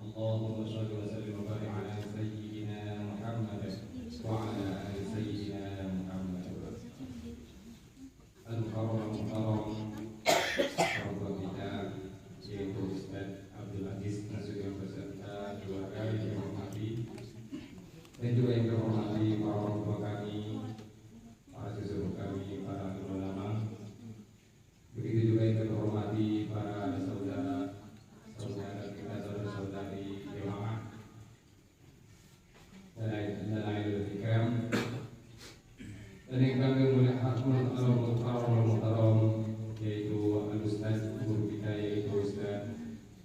اللهم صل وسلم وبارك على سيدنا محمد وعلى آل سيدنا محمد المكرم orang kita yaitu Ustaz Abdul Aziz Nasution beserta keluarga yang dihormati dan juga yang terhormati para orang tua kami, para sesepuh kami, para ulama. Begitu juga yang terhormati para saudara-saudara kita, saudara-saudari jemaah dan lain-lain ikram. Dan yang kami muliakan al-muhtaram yaitu al-Ustaz guru kita yaitu Ustaz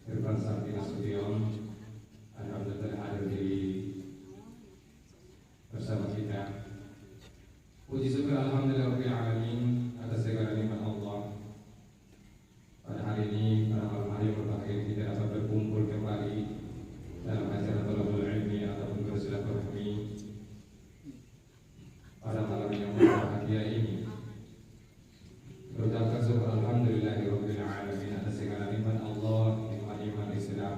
Irfan Sakti Nasution. Alhamdulillah hadir di bersama kita. Puji syukur alhamdulillah rabbil alamin atas segala nikmat Allah. Pada hari ini, pada malam hari yang berbahagia kita dapat berkumpul kembali dalam acara thalabul ilmi ataupun bersilaturahmi pada malam yang berbahagia ini. Berucapkan syukur alhamdulillahirabbil alamin atas segala nikmat Allah, nikmat iman Islam,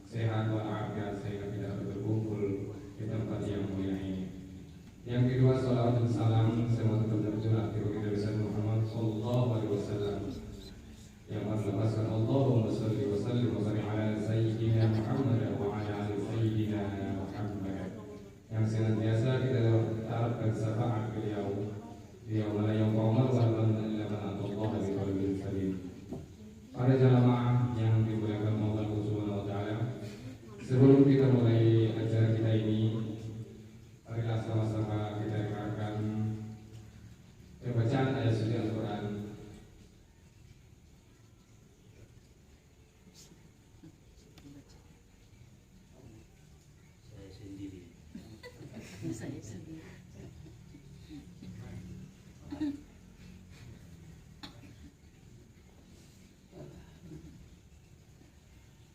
sehat walafiat sehingga kita dapat berkumpul di tempat yang mulia ini. Yang kedua, salawat dan salam semua tetap tercurah di baginda besar Muhammad sallallahu alaihi wasallam. Yang melepaskan Allahumma salli wa sallim wa barik ala sayyidina Muhammad wa ala ali sayyidina Muhammad. Yang senantiasa kita harapkan syafaat beliau mana yang qamal wa man illa man Allah bi qalbin salim. Para jamaah yang dimuliakan Allah Subhanahu wa taala, sebelum kita mulai acara kita ini, marilah sama-sama kita dengarkan bacaan ayat suci Al-Qur'an. Saya sendiri.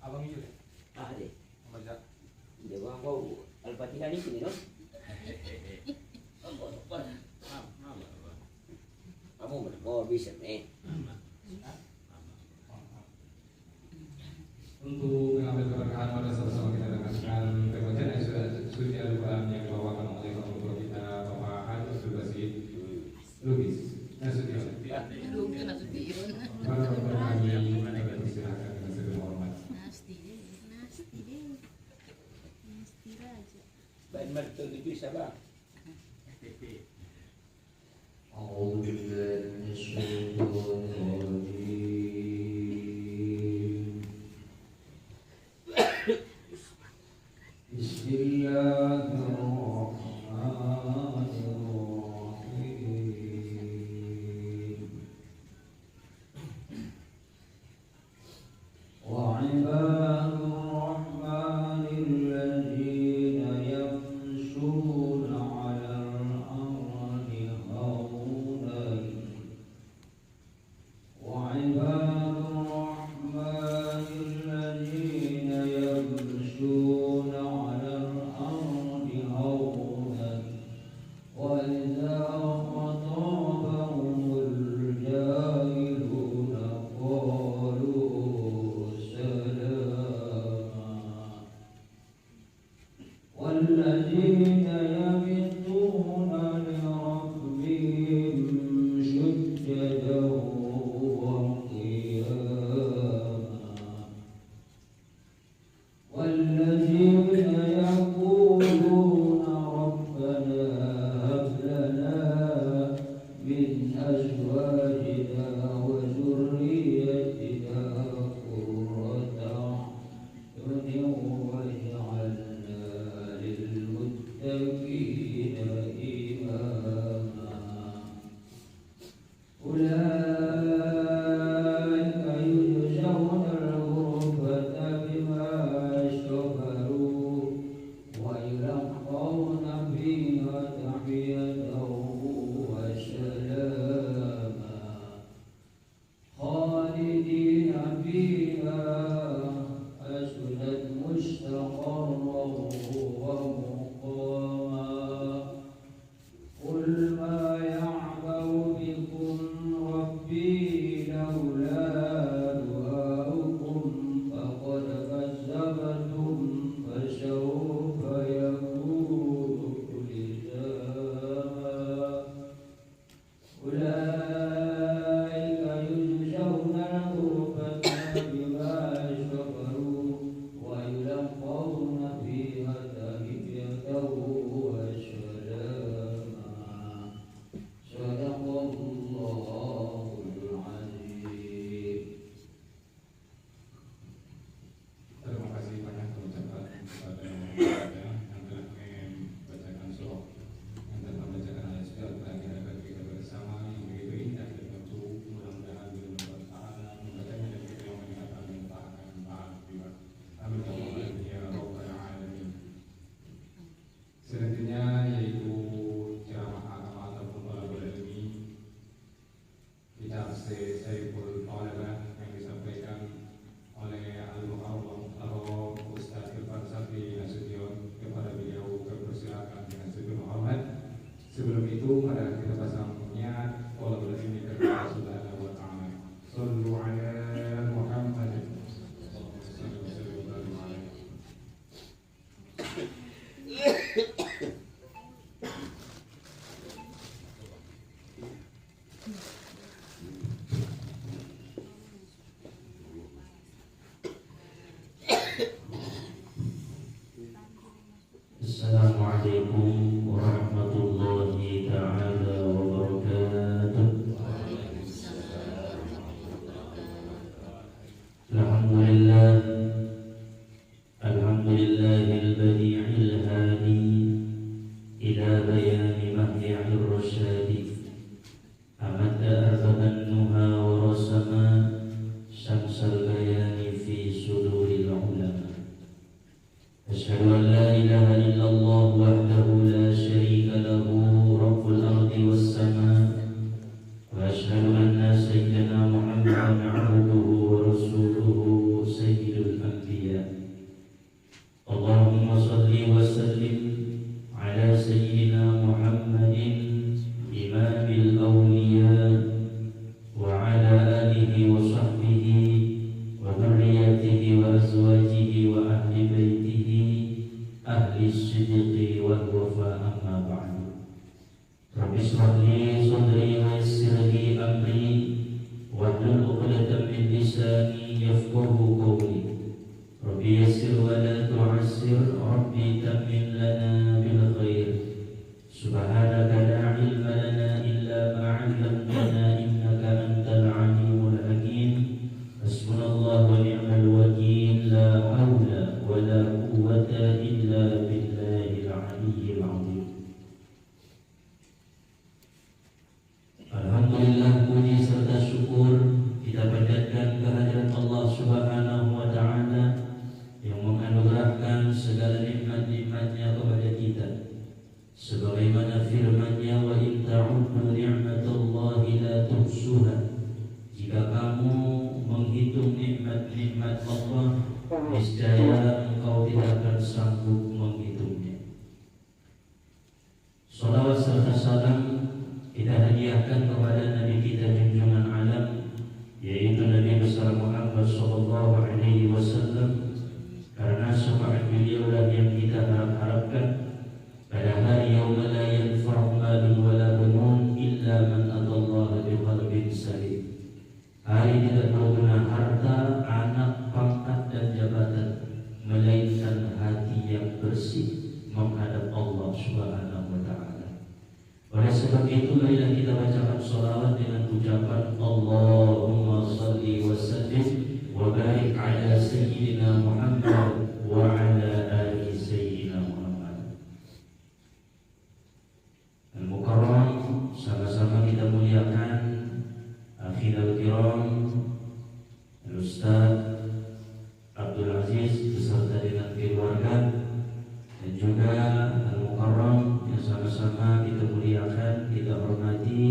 Abang itu Ada. baca. Dia orang kau Al-Fatihah ni sini no? Kamu mau bisa ni? Untuk mengambil keberkahan pada sama-sama kita dengarkan bacaan ayat suci Al-Qur'an yang dibawakan oleh orang tua kita Bapak Haji Basit Lubis Nasution. Lupa Nasution. Para bapak kami persilakan dengan segala hormat. Nasti raja. Baik betul itu siapa? أعوذ بالله من الشيطان الرجيم بسم الله الرحمن الرحيم وعباد الرحمن الذين يمشون على الأرض هونا وعباد الرحمن الذين يمشون على الأرض هونا وإذا خطبهم الجاهلون قالوا سلاما Rabbi ishrah li sadri wa yassir li amri wahlul 'uqdatam min lisani yafqahu qawli. Rabbi yassir wa la tu'assir, Rabbi tammin lana bil khair. Subhanaka la ilma lana illa ma 'allamtana innaka antal 'alimul hakim. Hasbunallahu wa ni'mal wakeel, la haula wa la quwwata illa billahil 'aliyyil 'azim. Alhamdulillah, puji serta syukur kita panjatkan kehadirat Allah Subhanahu wa Ta'ala yang menganugerahkan segala nikmat-nikmatnya kepada kita. Sebagaimana firman-Nya, wa in ta'uddu ni'matallahi la tuhsuha. Jika kamu menghitung nikmat-nikmat Allah, niscaya engkau tidak akan sanggup menghitungnya. Salawat serta salam kita hadiahkan kepada Nabi kita junjungan alam, yaitu Nabi besar Muhammad sallallahu alaihi wasallam, karena syafaat beliaulah yang kita harap-harapkan pada hari yauma la yanfa'u malun wala banun illa man atallaha biqalbin salim. Hari tidak berguna harta, anak, pangkat dan jabatan, melainkan hati yang bersih menghadap Allah Subhanahu wa Ta'ala. Oleh sebab itu, marilah kita bacakan sholawat dengan ucapan Allahumma salli wa sallim wa barik ala sayyidina Muhammad wa ala ali sayyidina Muhammad. Al-Mukarram, sama-sama kita muliakan akhirul kiram Al-Ustaz Abdul Aziz beserta dengan keluarga, dan juga Al-Mukarram yang sama-sama kita muliakan, kita hormati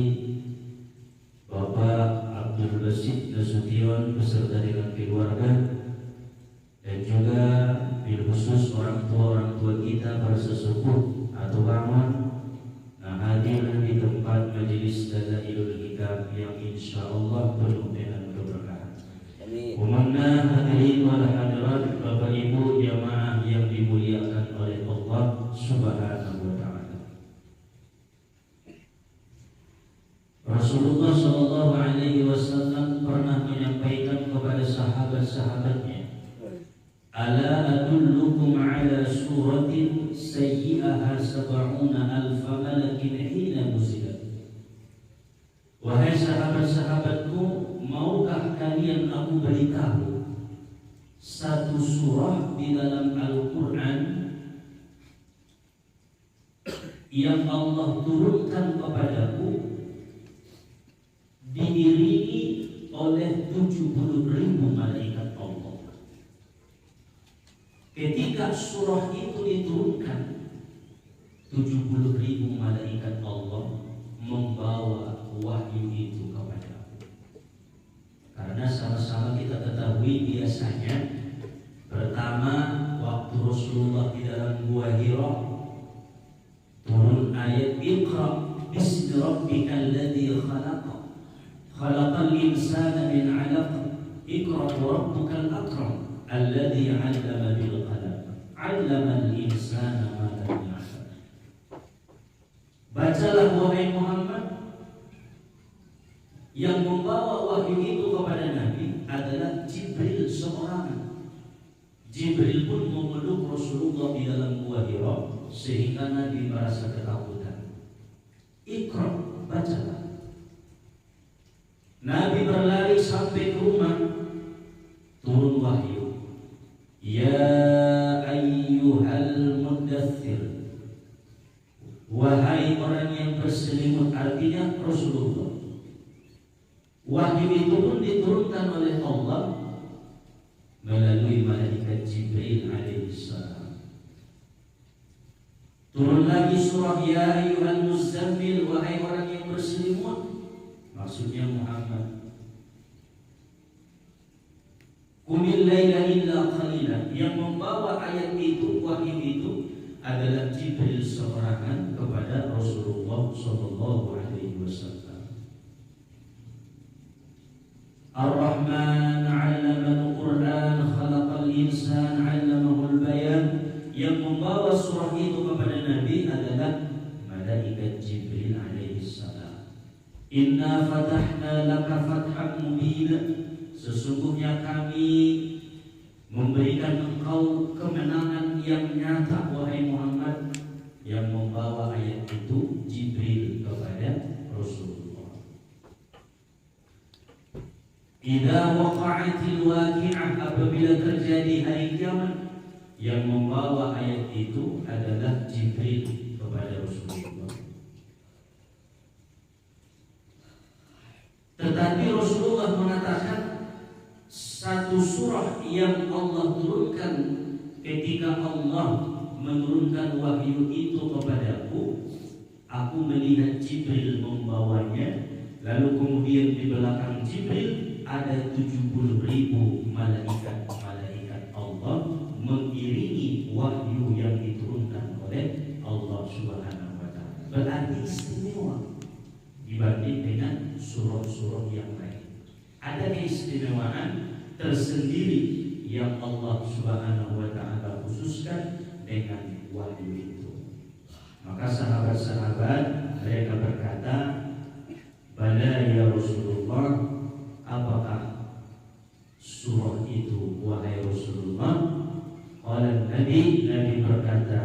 Bapak Abdul Basit Nasution beserta dengan keluarga, dan juga bil khusus orang tua kita, para sesepuh atau bangun hadir di tempat majelis Dalailul Hikam yang insyaallah penuh dengan keberkahan. Umumna hadirin wal hadirat, Bapak Ibu jamaah yang dimuliakan oleh Allah Subhanahu wa Ta'ala. Rasulullah sallallahu alaihi wasallam pernah menyampaikan kepada sahabat-sahabatnya, ala adullukum ala suratin sayyi'aha sab'una alfa malakin hina muzilat. Wahai sahabat-sahabatku, maukah kalian aku beritahu satu surah di dalam Al-Quran yang Allah turunkan kepadaku diiringi oleh 70.000 malaikat Allah. Ketika surah itu diturunkan, 70.000 malaikat Allah membawa wahyu itu kepadaku. Karena sama-sama kita ketahui biasanya, pertama waktu Rasulullah di dalam Gua Hira turun ayat Iqra bismi rabbikal ladzi khalaq khalaqal insana min 'alaq Iqra wa rabbukal akram alladzi 'allama bil qalam 'allamal insana ma lam ya'lam. Bacalah wahai Muhammad. Yang membawa wahyu itu kepada Nabi adalah Jibril seorang. Jibril pun memeluk Rasulullah di dalam Gua Hira sehingga Nabi merasa ketakutan. Iqra, bacalah. Nabi berlari sampai ke rumah, turun wahyu. Ya ayyuhal muddaththir, wahai orang yang berselimut, artinya Rasulullah. Wahyu itu pun diturunkan oleh Allah melalui malaikat Jibril alaihissalam. Turun lagi surah Ya ayyuhal muzzammil, wahai orang yang berselimut, maksudnya Muhammad. Qumil laila illa qalila, yang membawa ayat itu, wahyu itu adalah Jibril seorangan kepada Rasulullah sallallahu alaihi wasallam. Ar-Rahman 'allamal Qur'an khalaqal insan 'allamahul bayan, yang membawa surah itu kepada Nabi adalah malaikat Jibril alaihi Inna fatahna laka fatham mubina, sesungguhnya kami memberikan engkau kemenangan yang nyata wahai Muhammad. Yang membawa ayat itu Jibril kepada Rasulullah. Idza waqa'atil waqi'ah, apabila terjadi hari kiamat, yang membawa ayat itu adalah Jibril kepada Rasulullah. Tetapi Rasulullah mengatakan satu surah yang Allah turunkan ketika Allah menurunkan wahyu itu kepadaku, aku melihat Jibril membawanya, lalu kemudian di belakang Jibril ada 70.000 malaikat Allah mengiringi wahyu yang diturunkan oleh Allah Subhanahu wa taala. Berarti istimewa dibanding dengan surah-surah yang lain. Ada keistimewaan tersendiri yang Allah Subhanahu wa taala khususkan dengan wahyu itu. Maka sahabat-sahabat mereka berkata, "Bala ya Rasulullah, apakah surah itu wahai Rasulullah?" Qala Nabi berkata,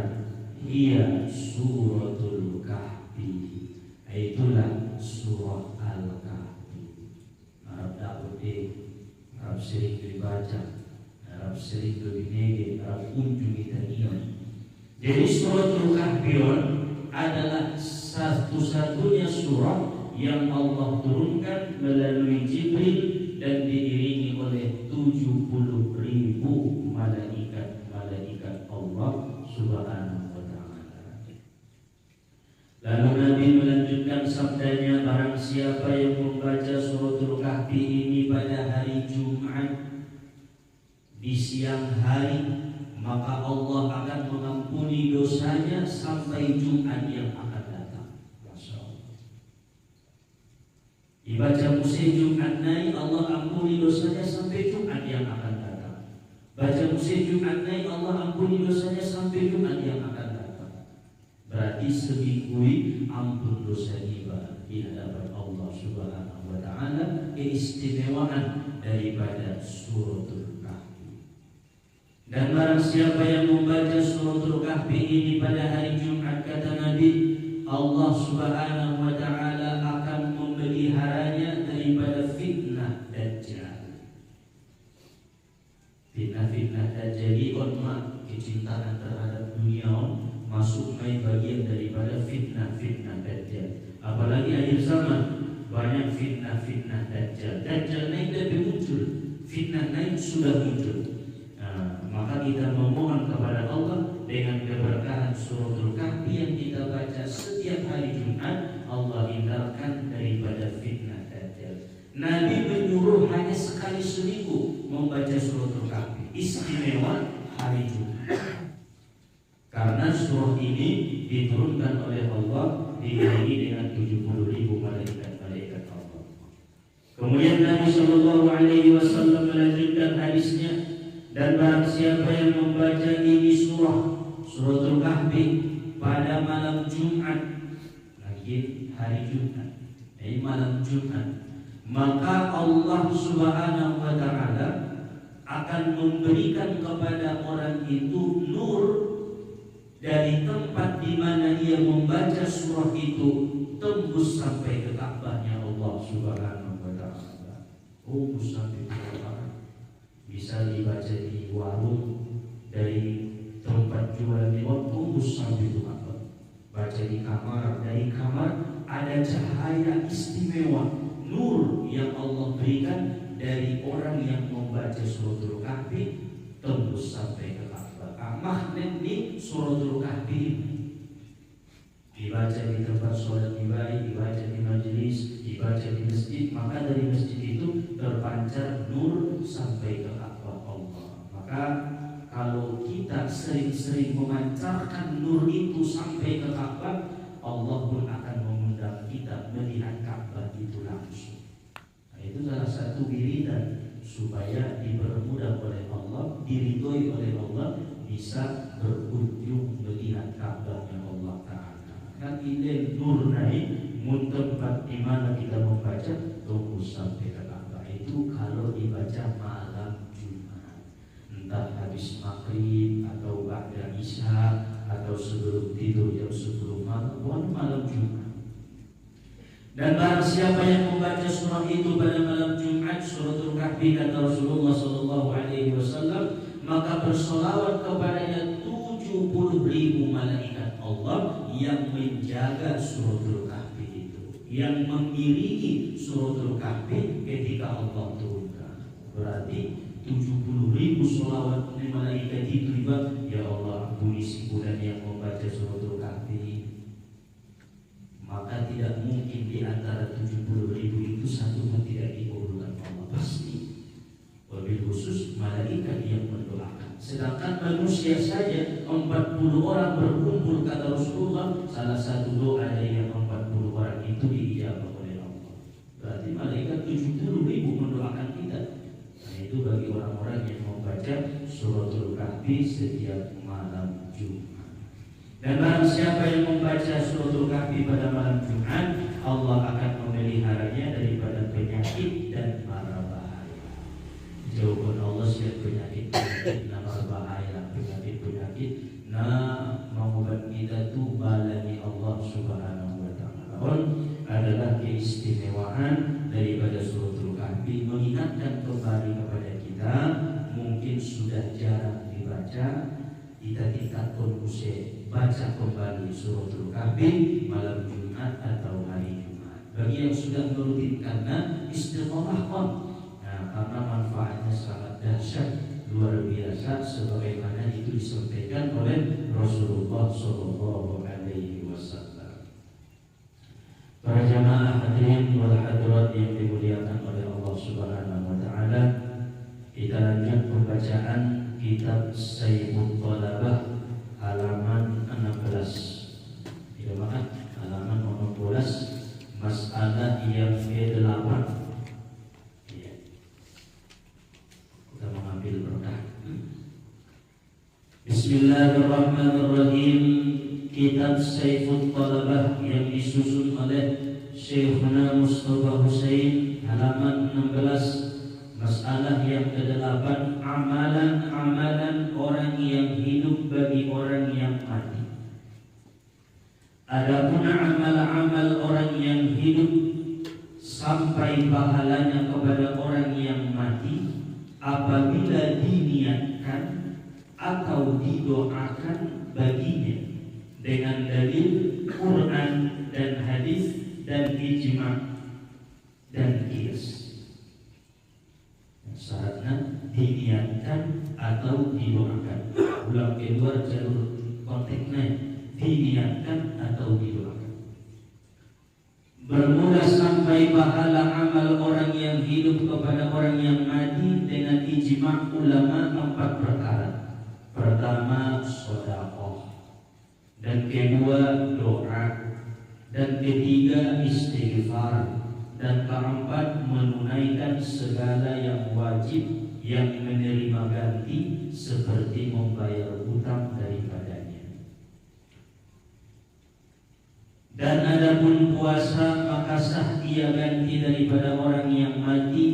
"Hiya suratul Kahfi." Itulah surah Al-Kahfi. Arab Daud Arab sering dibaca, Arab sering dibinege, Arab kunjungi tadian. Jadi suratul Kahfi adalah satu-satunya surah yang Allah turunkan melalui Jibril dan diiringi oleh 70.000 malaikat Allah Subhanahu wa taala. Lalu Nabi melanjutkan sabdanya, barang siapa yang membaca suratul Kahfi ini pada hari Jumat di siang hari, maka Allah akan mengampuni dosanya sampai Jumat yang akan datang. Masya Allah. Dibaca musim Jumat naik, Allah ampuni dosanya sampai Jumat yang akan datang. Baca musim Jumat naik, Allah ampuni dosanya sampai Jumat yang akan datang. Berarti seminggu ampun dosa kita di hadapan Allah Subhanahu wa taala. Keistimewaan daripada suratul Kahfi. Dan barang siapa yang membaca suratul Kahfi ini pada hari Jumat, kata Nabi, Allah Subhanahu wa taala akan memeliharanya daripada fitnah Dajjal. Fitnah Dajjal kecintaan terhadap dunia masuk main bagian daripada fitnah Dajjal. Apalagi akhir zaman banyak fitnah Dajjal. Dajjal naik lebih muncul, fitnah naik sudah muncul. Maka kita memohon kepada Allah dengan keberkahan suratul Kahfi yang kita baca setiap hari Jumat, Allah hindarkan daripada fitnah Dajjal. Nabi menyuruh hanya sekali seminggu membaca suratul Kahfi, istimewa hari Jumat. Karena surah ini diturunkan oleh Allah diiringi dengan 70.000 malaikat Allah. Kemudian Nabi Shallallahu Alaihi Wasallam melanjutkan hadisnya, dan barang siapa yang membaca ini suratul Kahfi pada malam Jumat, lagi hari Jumat, malam Jumat, maka Allah Subhanahu wa taala akan memberikan kepada orang itu nur dari tempat di mana ia membaca surah itu tembus sampai ke Ka'bahnya Allah Subhanahu wa taala. Tembus sampai ke Ka'bah. Bisa dibaca di warung, dari tempat jual di warung, tembus sampai ke Ka'bah. Baca di kamar, dari kamar ada cahaya istimewa, nur yang Allah berikan dari orang yang membaca suratul Kahfi tembus sampai ke Ka'bah. Magnet di suratul Kahfi dibaca di tempat sholat dibaca di majelis, dibaca di masjid, maka dari masjid itu terpancar nur sampai ke Ka'bah Allah. Maka kalau kita sering-sering memancarkan nur itu sampai ke Ka'bah, Allah pun akan mengundang kita melihat Ka'bah itu langsung. Nah, itu salah satu wiridan supaya dipermudah oleh Allah, diridhoi oleh Allah, bisa berkunjung melihat Ka'bahnya Allah Ta'ala. Kan ini nur naik tempat di mana kita membaca tunggu sampai Ka'bah itu kalau dibaca malam Jumat, entah habis maghrib atau ba'da isya atau sebelum tidur jam 10 malam, pokoknya malam Jumat. Dan barang siapa yang membaca surah itu pada malam Jumat, suratul Kahfi, kata Rasulullah SAW, maka bersolawat kepadanya 70.000 malaikat Allah yang menjaga suratul Kahfi itu, yang mengiringi suratul Kahfi ketika Allah turunkan. Berarti 70.000 solawat dari malaikat itu juga, ya Allah ampuni si bulan yang membaca suratul Kahfi. Maka tidak mungkin di antara 70.000 itu satu pun tidak dikabulkan Allah, pasti. Wabil khusus malaikat yang mendoakan. Sedangkan manusia saja 40 orang berkumpul, kata Rasulullah, salah satu doa dari yang 40 orang itu diijabah oleh Allah. Berarti malaikat 70.000 mendoakan kita. Nah, itu bagi orang-orang yang membaca suratul Kahfi setiap malam Jumat. Dan barang siapa yang membaca suratul Kahfi pada malam Jumat, Allah akan memeliharanya daripada penyakit dan mara bahaya. Jauhkan Allah setiap penyakit dan mara bahaya, penyakit mengobat kita itu balani Allah Subhanahu wa Ta'ala. Adalah keistimewaan daripada suratul Kahfi, mengingatkan kembali kepada kita, mungkin sudah jarang dibaca, kita tingkatkan usia baca kembali suratul Kahfi malam Jumat atau hari Jumat. Bagi yang sudah merutinkannya, istiqomahkan. Nah, karena manfaatnya sangat dahsyat, luar biasa, sebagaimana itu disampaikan oleh Rasulullah SAW. Para jamaah hadirin wal hadirat yang dimuliakan oleh Allah Subhanahu wa Ta'ala, kita lanjut pembacaan kitab Sayyidul Talabah halaman 16. Tidak maaf, halaman 16, masalah yang ke-8. Ya. Kita mengambil berkah. Bismillahirrahmanirrahim. Kitab Sayyidul Talabah yang disusun oleh Syekhuna Mustafa Husain, halaman 16. Masalah yang ke-8, amalan-amalan orang yang hidup bagi orang yang mati. Adapun amal-amal orang yang hidup sampai pahalanya kepada orang yang mati, apabila diniatkan atau didoakan baginya dengan dalil Quran dan hadis dan ijma' dan qiyas. Syaratnya diniatkan atau didoakan. Ulang kedua jalur konteksnya, diniatkan atau didoakan. Bermula sampai pahala amal orang yang hidup kepada orang yang mati dengan ijma' ulama 4 perkara. Pertama, sedekah, dan kedua doa, dan ketiga istighfar, dan keempat menunaikan segala yang wajib yang menerima ganti seperti membayar hutang daripadanya. Dan adapun puasa, maka sah ia ganti daripada orang yang mati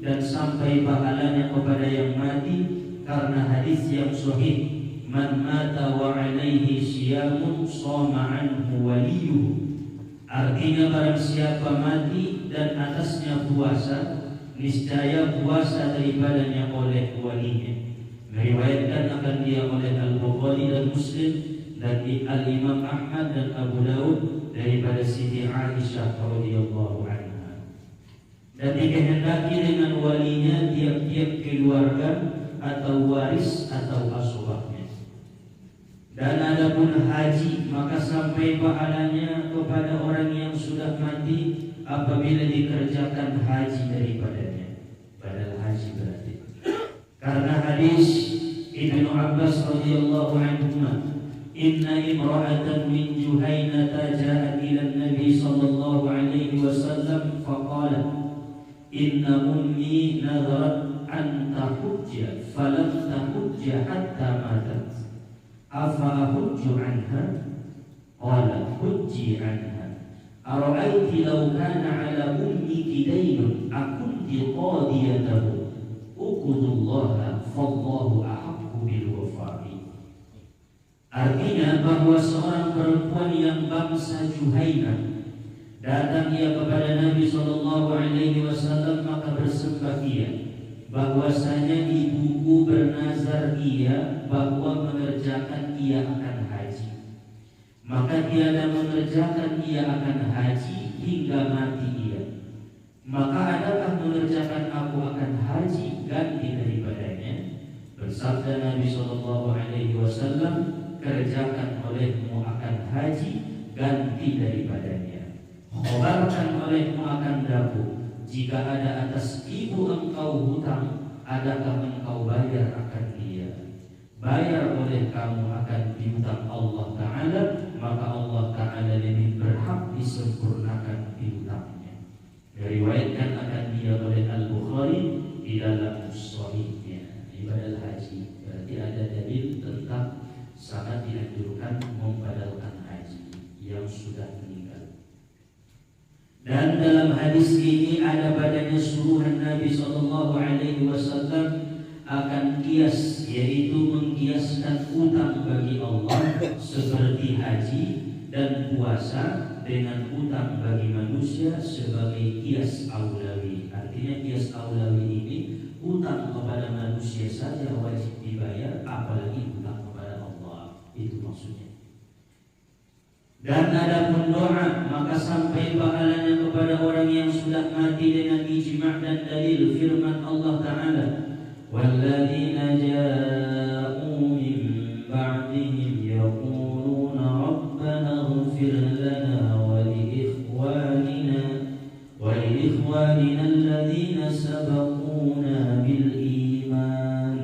dan sampai pahalanya kepada yang mati, karena hadis yang sahih, man mata wa alaihi siyamun shoma anhu waliyuhu. Artinya barang siapa mati dan atasnya puasa, niscaya puasa daripadanya oleh walinya. Meriwayatkan akan dia oleh Al-Bukhari dan Muslim, dan Al-Imam Ahmad dan Abu Daud daripada Siti Aisyah radhiyallahu anha. Dan dikehendaki dengan walinya tiap-tiap keluarga atau waris atau asobahnya. Dan adapun haji, maka sampai pahalanya kepada orang yang sudah mati apabila dikerjakan haji daripadanya. Badal haji berarti. Karena hadis Ibnu Abbas radhiyallahu anhuma, inna imra'atan min Juhaynata ja'at ila Nabi sallallahu alaihi wasallam faqalat, inna ummi nadharat an tahujja falam tahujja hatta matat. Afa ahujju anha? Qala hujji anha. Ara'aiti law kana 'ala ummiki daynun akunti qadiyatahu uqudullaha fallahu ahaqqu bil wafa'i. Artinya bahwa seorang perempuan yang bangsa Juhainah datang ia kepada Nabi SAW, maka bersembah ia bahwasanya ibuku bernazar ia bahwa mengerjakan ia akan haji, maka tiada mengerjakan ia akan haji hingga mati ia. Maka adakah mengerjakan aku akan haji ganti daripadanya? Bersabda Nabi SAW, kerjakan olehmu akan haji ganti daripadanya. Khobarkan olehmu akan daku, jika ada atas ibu engkau hutang, adakah engkau bayar akan dia? Bayar oleh kamu akan piutang Allah Ta'ala, maka Allah Ta'ala lebih berhak disempurnakan piutangnya. Diriwayatkan akan dia oleh Al-Bukhari di dalam Sahihnya. Ibadah haji berarti ada dalil tentang sangat dianjurkan membatalkan haji yang sudah meninggal. Dan dalam hadis ini ada padanya suruhan Nabi SAW akan kias, yaitu mengkiaskan utang bagi Allah seperti haji dan puasa dengan utang bagi manusia sebagai kias aulawi. Artinya kias aulawi ini utang kepada manusia saja wajib dibayar, apalagi utang kepada Allah. Itu maksudnya. Dan adapun doa, maka sampai pahalanya kepada orang yang sudah mati dengan ijma' dan dalil firman Allah Ta'ala, walladzina ja'u min ba'dihim yaquluna rabbana ighfir lana wa li ikhwanina alladzina sabaquna bil iman.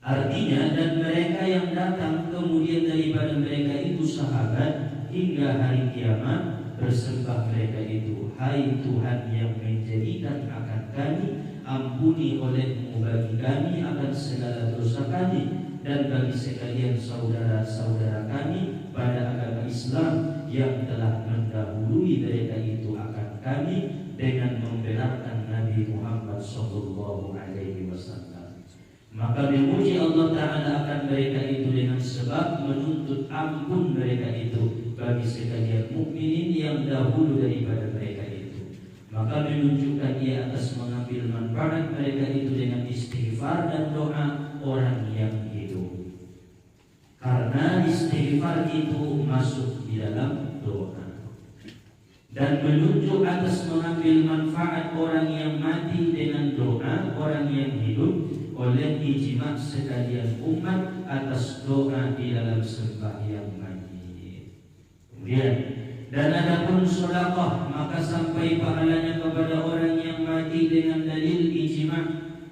Artinya, dan mereka yang datang kemudian daripada mereka itu sahabat, hingga hari kiamat bersembah mereka itu, hai Tuhan yang menjadikan akan kami, ampuni olehmu bagi kami akan segala dosa kami dan bagi sekalian saudara-saudara kami pada agama Islam yang telah mendahului mereka itu akan kami dengan membenarkan Nabi Muhammad SAW. Maka dimuji Allah Ta'ala akan mereka itu dengan sebab menuntut ampun mereka itu bagi sekalian mukminin yang dahulu daripada mereka itu. Maka menunjukkan ia atas mengambil manfaat mereka itu dengan istighfar dan doa orang yang hidup. Karena istighfar itu masuk di dalam doa. Dan menunjuk atas mengambil manfaat orang yang mati dengan doa orang yang hidup oleh ijma' sekalian umat atas doa di dalam sembahyang mayit. Kemudian, dan adapun sedekah, maka sampai pahalanya kepada orang yang mati dengan dalil ijma'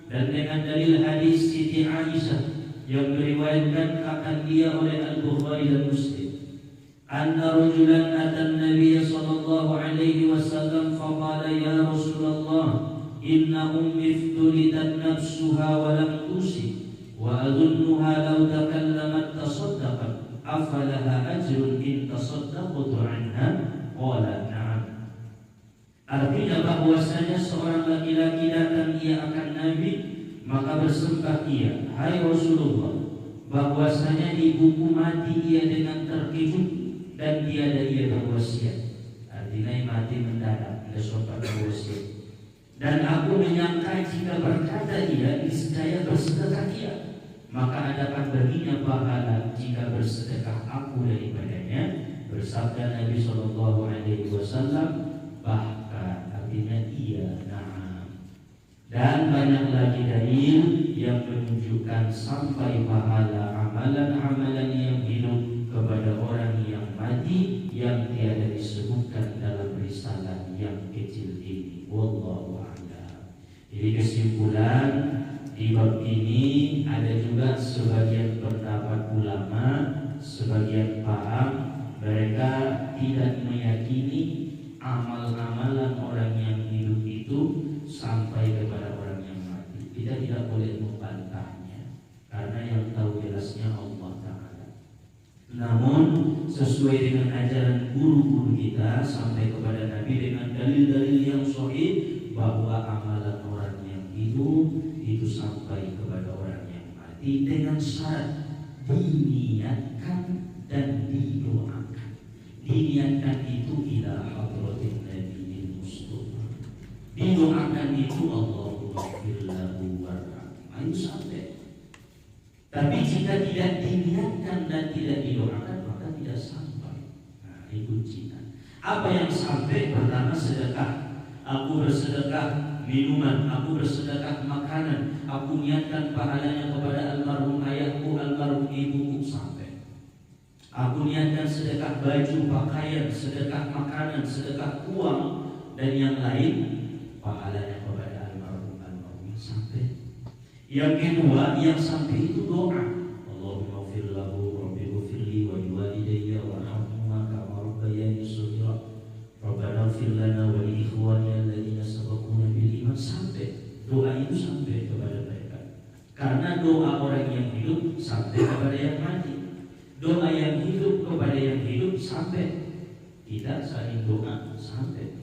dan dengan dalil hadis Siti Aisyah yang diriwayatkan akan dia oleh Al-Bukhari dan Muslim. Anna rajulan atan Nabiy sallallahu alaihi wasallam faqala ya Rasulullah inna ummi iftulitat nafsuha wa lam tusi wa adunnuha law takallamat tasaddaqat afalaha ajrun in tasaddaqtu anha qala na'am. Artinya bahwasanya seorang laki-laki datang ia akan Nabi, maka bersembah ia, hai Rasulullah, bahwasanya ibuku mati ia dengan terkejut dan tiada ia berwasiat. Artinya mati mendadak, tidak sempat berwasiat. Dan aku menyangka jika berkata ia, niscaya bersedekah ia, maka adakan baginya pahala jika bersedekah aku daripadanya. Bersabda Nabi SAW, bahkan artinya iya, na'am. Dan banyak lagi dalil yang menunjukkan sampai pahala amalan-amalan yang hidup kepada orang yang mati yang tiada disebutkan dalam risalah yang kecil ini. Wallahu a'lam. Jadi kesimpulan di bab ini ada juga sebagian pendapat ulama, sebagian paham mereka tidak meyakini amal-amalan orang yang hidup itu sampai kepada orang yang mati. Kita tidak boleh membantahnya karena yang tahu jelasnya Allah Ta'ala. Namun sesuai dengan ajaran guru-guru kita sampai kepada Nabi dengan dalil-dalil yang sahih bahwa amalan orang yang hidup itu sampai kepada orang yang mati dengan syarat diniatkan dan didoakan. Diniatkan itu ila hadratin nabiyil mustafa. Didoakan itu Allahumma firlahu warhamhu. Itu sampai. Tapi jika tidak diniatkan dan tidak didoakan maka tidak sampai. Nah, itu cina. Apa yang sampai? Pertama sedekah. Aku bersedekah minuman, aku bersedekah makanan, aku niatkan pahalanya kepada almarhum ayahku, almarhum ibuku, sampai. Aku niatkan sedekah baju, pakaian, sedekah makanan, sedekah uang dan yang lain, pahalanya kepada almarhum, sampai. Yang kedua, yang sampai itu doa. Allahumma fir lahu rabbi ghfirli wa liwalidayya warhamhuma kama rabbayani shaghira. Rabbana ighfir lana wa li ikhwanina alladziina sabaquna bil iman, sampai. Doa itu sampai kepada mereka. Karena doa orang yang hidup sampai kepada yang mati. Doa yang hidup kepada yang hidup sampai. Tidak saling doa sampai.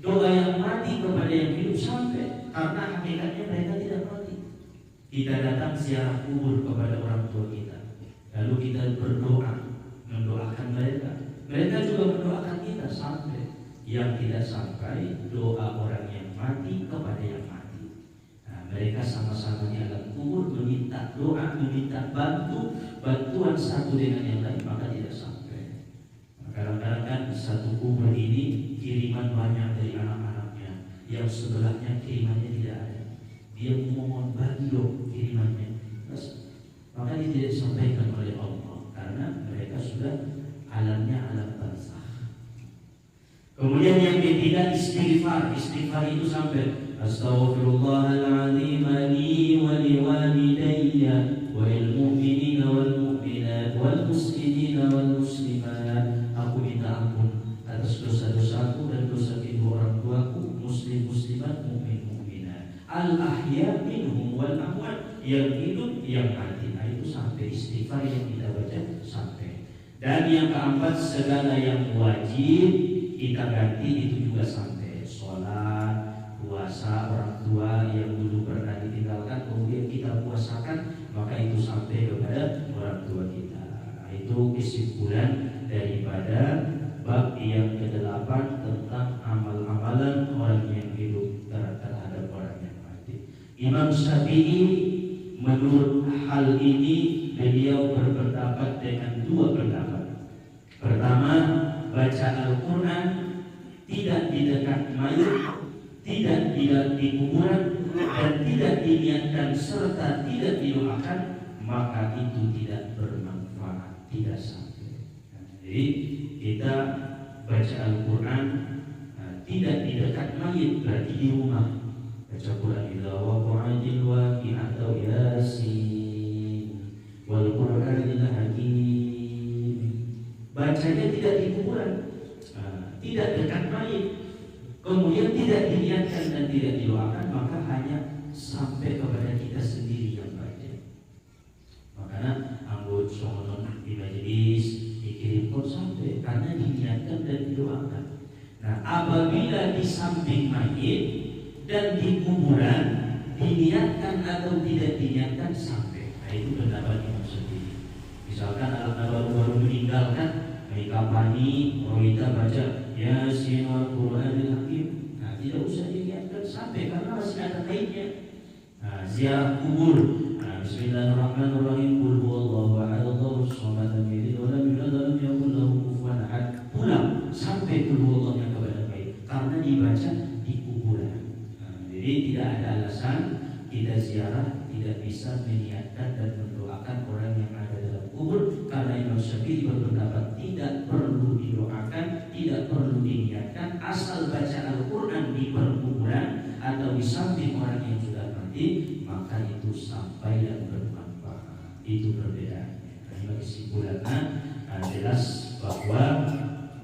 Doa yang mati kepada yang hidup sampai. Karena hakikatnya mereka tidak mati. Kita datang ziarah kubur kepada orang tua kita, lalu kita berdoa, mendoakan mereka. Mereka juga mendoakan kita sampai. Yang tidak sampai doa orang yang mati kepada yang mati. Nah, mereka sama-sama di alam kubur meminta doa, meminta bantuan satu dengan yang lain, maka tidak sampai. Nah, kadang-kadang kan satu kubur ini kiriman banyak dari anak-anaknya, yang sebelahnya kirimannya tidak ada. Dia memohon bagi dong kirimannya, maka dia tidak disampaikan oleh Allah karena mereka sudah alamnya alam barzakh. Kemudian yang ketiga istighfar. Istighfar itu sampai astaghfirullahaladzim li wa liwalidayya wa lil mu'minina wal mu'minat wal muslimina wal muslimat. Aku minta ampun atas dosa-dosaku dan dosa kedua orang tuaku, muslim muslimat, mukmin mukminat, al ahya minhum wal amwat, yang hidup yang mati. Nah, itu sampai istighfar yang kita baca sampai. Dan yang keempat, segala yang wajib kita ganti itu juga sampai. Sholat, puasa orang tua yang dulu pernah ditinggalkan kemudian kita puasakan, maka itu sampai kepada orang tua kita. Nah, itu kesimpulan daripada bab yang ke-8 tentang amal-amalan orang yang hidup terhadap orang yang mati. Imam Syafi'i menurut hal ini beliau berpendapat dengan dua pendapat. Pertama, baca Al-Quran tidak di dekat mayat, tidak di kuburan, dan tidak diniatkan serta tidak didoakan, maka itu tidak bermanfaat, tidak sampai. Jadi kita baca Al-Quran tidak di dekat mayat, berarti di rumah. Baca Quran idza waqa'atil waqi'ah atau Yasin wal Qur'anil hakim. Bacanya tidak di kuburan, tidak dekat mayit, kemudian tidak diniatkan dan tidak didoakan, maka hanya sampai kepada kita sendiri yang baca. Makanya anggota sonon di majelis dikirim pun sampai karena diniatkan dan didoakan. Nah, apabila di samping mayit dan di kuburan diniatkan atau tidak diniatkan sampai. Nah, itu pendapat Imam sendiri. Misalkan anak baru meninggalkan kampani, kita baca Yasin wal Qur'anil hakim. Nah, tidak usah diniatkan sampai karena masih ada kaitnya. Nah, ziarah kubur. Nah, bismillahirrahmanirrahim. Qul huwallahu ahad, Allahus samad, lam yalid wa lam yulad wa lam yakul lahu kufuwan ahad. Pulang sampai qul huwallahu yang kepada baik karena dibaca di kuburan. Nah, jadi tidak ada alasan kita ziarah tidak bisa meniatkan dan mendoakan orang yang ada dalam kubur karena Imam Syafi'i berpendapat tidak perlu didoakan, tidak perlu diniatkan, asal baca Al-Quran di perkuburan atau di samping orang yang sudah mati, maka itu sampai dan bermanfaat. Itu perbedaannya. Nah, kesimpulannya jelas bahwa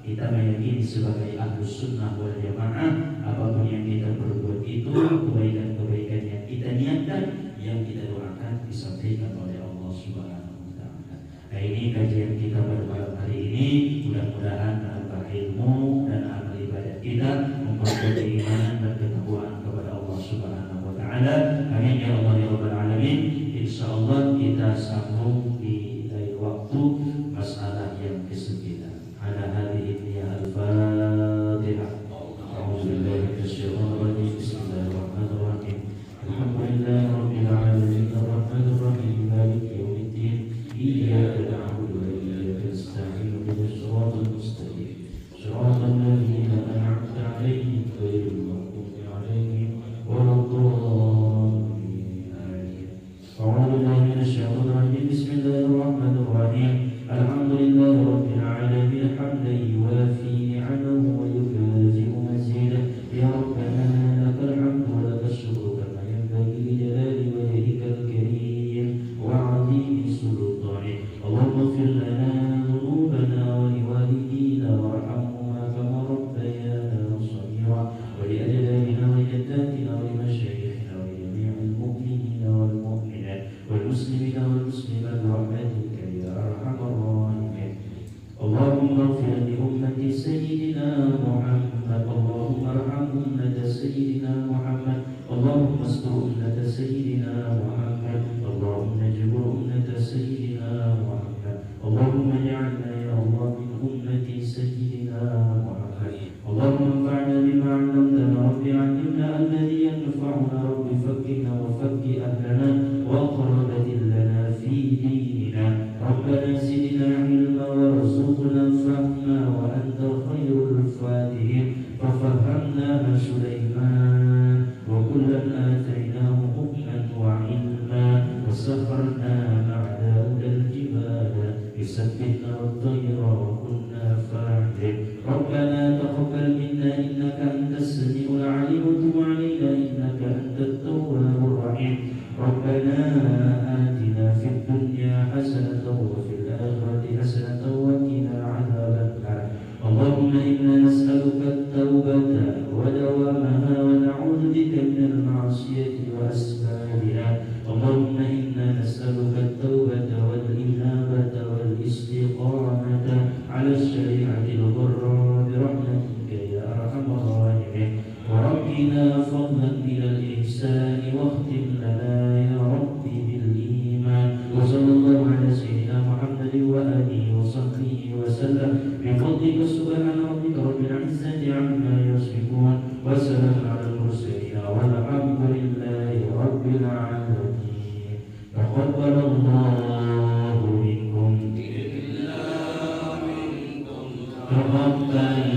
kita meyakini sebagai Ahlus Sunnah wal Jamaah, apapun yang kita perbuat itu kebaikan-kebaikan yang kita niatkan, yang kita doakan disampaikan oleh Allah Subhanahu wa taala. Nah, ini kajian kita pada malam hari ini. ini mudah-mudahan menambah ilmu dan amal ibadah kita, memperkuat keimanan dan ketakwaan kepada Allah Subhanahu wa taala. Amin ya Allah ya rabbal alamin. Insyaallah kita sambung di lain waktu masalah yang ke-9. Ala hadhihi ya al-Fatihah. A'udzubillahi minasyaitonir rajim. Bismillahirrahmanirrahim. Alhamdulillahirabbil alamin arrahmanir rahim maliki yaumiddin. Iyyaka na'budu wa iyyaka nasta'in ihdinas siratal mustaqim. Siratal ladzina an'amta 'alaihim ghairil maghdubi 'alaihim waladdallin. A'udzu billahi minasyaitonir rajim. Bismillahirrahmanirrahim. Alhamdulillahi rabbil alamin hamdan yuwafi ni'amahu wa yukazi'u mazidah. Ya rabbana lakal hamdu wa lakas syukru kama yanbaghi li jalali wajhikal karim wa 'azimi sultanik. Allahumma ighfir lana dhunubana wa liwalidina warhamhuma kama rabbayana shaghira wa li ajdadina wa jaddatina wa li mashayikhina wa li jami'il mu'minina wal mu'minat wal muslimina wal muslimat برحمتك يا أرحم الراحمين. اللهم اغفر لأمة سيدنا محمد. اللهم ارحم أمة سيدنا محمد. اللهم استر أمة سيدنا محمد. اللهم اجبر أمة سيدنا محمد. اللهم اجعلنا يا الله من أمة سيدنا محمد. اللهم انفعنا بما علمتنا رب علمنا الذي ينفعنا رب فقنا وفق أهلنا وقربة لنا في ديننا. ربنا زدنا علما وارزقنا فهما وأنت خير الفاتحين. ففهمناها سليمان وكلا آتيناه حكما وعلما وسخرنا مع داود الجبال يسبحن الطير وكنا فاعلين. ربنا تقبل منا إنك أنت السميع العليم وتب علينا إنك أنت التواب الرحيم. ربنا آتنا في الدنيا حسنة وفي الآخرة حسنة وقنا عذاب النار. اللهم إنا نسألك التوبة ودوامها ونعوذ بك من المعصية وأسبابها. اللهم إنا نسألك التوبة والإنابة والاستقامة على الشريعة الغراء برحمتك يا أرحم الراحمين. وربنا فضلا إلى الإحسان واختم لنا يا ربي بالإيمان. وصلى الله على سيدنا محمد وآله وصحبه وسلم بفضلك سبحان ربك رب العزة عما يصفون وسلام على المرسلين والحمد لله رب العالمين. تقبل الله منكم. تقبل